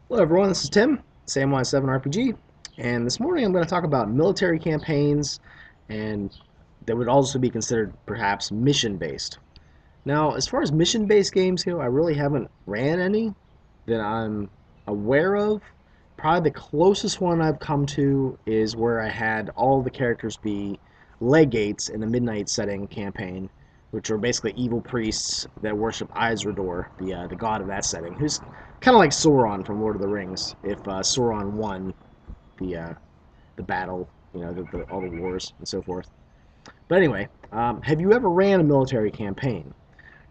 Hello everyone, this is Tim, Samwise7 RPG, and this morning I'm going to talk about military campaigns and that would also be considered perhaps mission-based. Now, as far as mission-based games go, I really haven't ran any that I'm aware of. Probably the closest one I've come to is where I had all the characters be legates in the Midnight Setting campaign, which are basically evil priests that worship Iserdor, the god of that setting, who's kind of like Sauron from Lord of the Rings. If Sauron won the uh, the battle, all the wars and so forth. But anyway, have you ever ran a military campaign?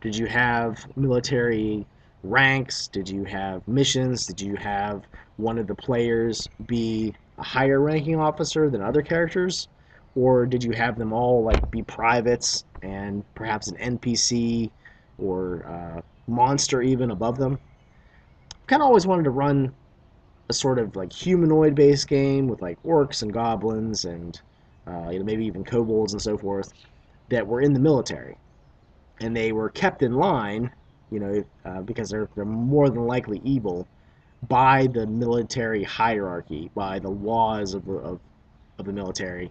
Did you have military ranks? Did you have missions? Did you have one of the players be a higher ranking officer than other characters? Or did you have them all like be privates and perhaps an NPC or monster even above them? Kind of always wanted to run a sort of like humanoid based game with like orcs and goblins and maybe even kobolds and so forth that were in the military and they were kept in line, because they're more than likely evil by the military hierarchy, by the laws of the military,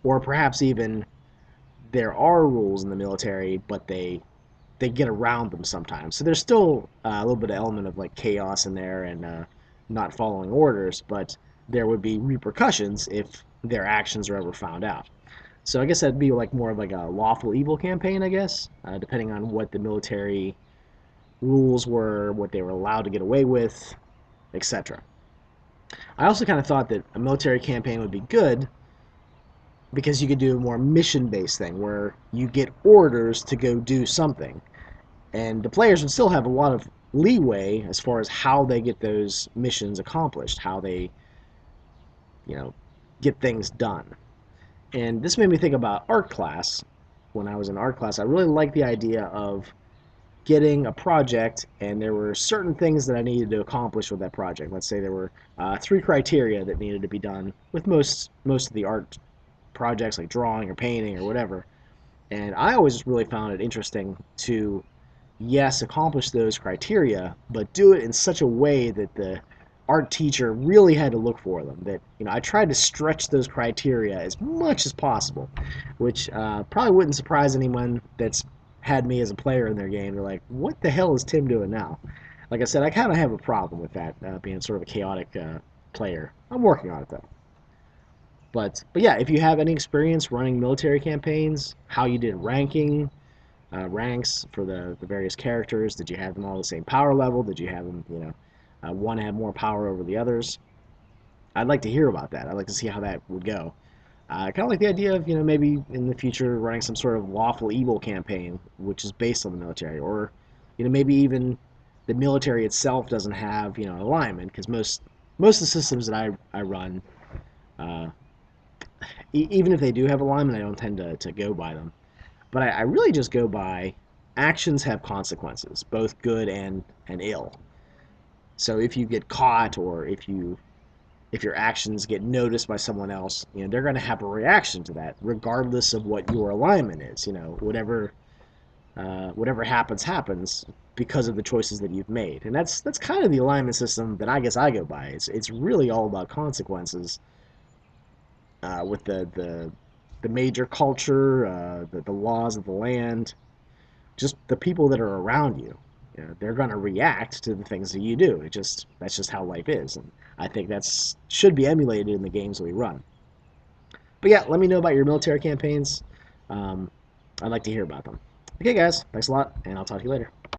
or perhaps even there are rules in the military, but they get around them sometimes. So there's still a little bit of element of like chaos in there and not following orders, but there would be repercussions if their actions are ever found out. So I guess that'd be like more of like a lawful evil campaign, I guess, depending on what the military rules were, what they were allowed to get away with, etc. I also kind of thought that a military campaign would be good because you could do a more mission-based thing where you get orders to go do something, and the players would still have a lot of leeway as far as how they get those missions accomplished, how they, you know, get things done. And this made me think about art class. When I was in art class, I really liked the idea of getting a project, and there were certain things that I needed to accomplish with that project. Let's say there were three criteria that needed to be done with most of the art projects, like drawing or painting or whatever. And I always really found it interesting to, yes, accomplish those criteria, but do it in such a way that the art teacher really had to look for them. That I tried to stretch those criteria as much as possible, which probably wouldn't surprise anyone that's had me as a player in their game. They're like, "What the hell is Tim doing now?" Like I said, I kind of have a problem with that, being sort of a chaotic player. I'm working on it though. But yeah, if you have any experience running military campaigns, how you did ranking, ranks for the various characters, did you have them all the same power level? Did you have them, one have more power over the others? I'd like to hear about that. I'd like to see how that would go. I kind of like the idea of, maybe in the future running some sort of lawful evil campaign, which is based on the military, or, maybe even the military itself doesn't have, alignment, because most of the systems that I run, uh, even if they do have alignment, I don't tend to go by them. But I really just go by actions have consequences, both good and ill. So if you get caught or if your actions get noticed by someone else, they're going to have a reaction to that, regardless of what your alignment is. Whatever happens because of the choices that you've made, and that's kind of the alignment system that I guess I go by. It's really all about consequences with the major culture, the laws of the land, just the people that are around you. They're going to react to the things that you do. That's just how life is, and I think that's should be emulated in the games that we run. But yeah, let me know about your military campaigns. Um, I'd like to hear about them. Okay, guys, thanks a lot, and I'll talk to you later.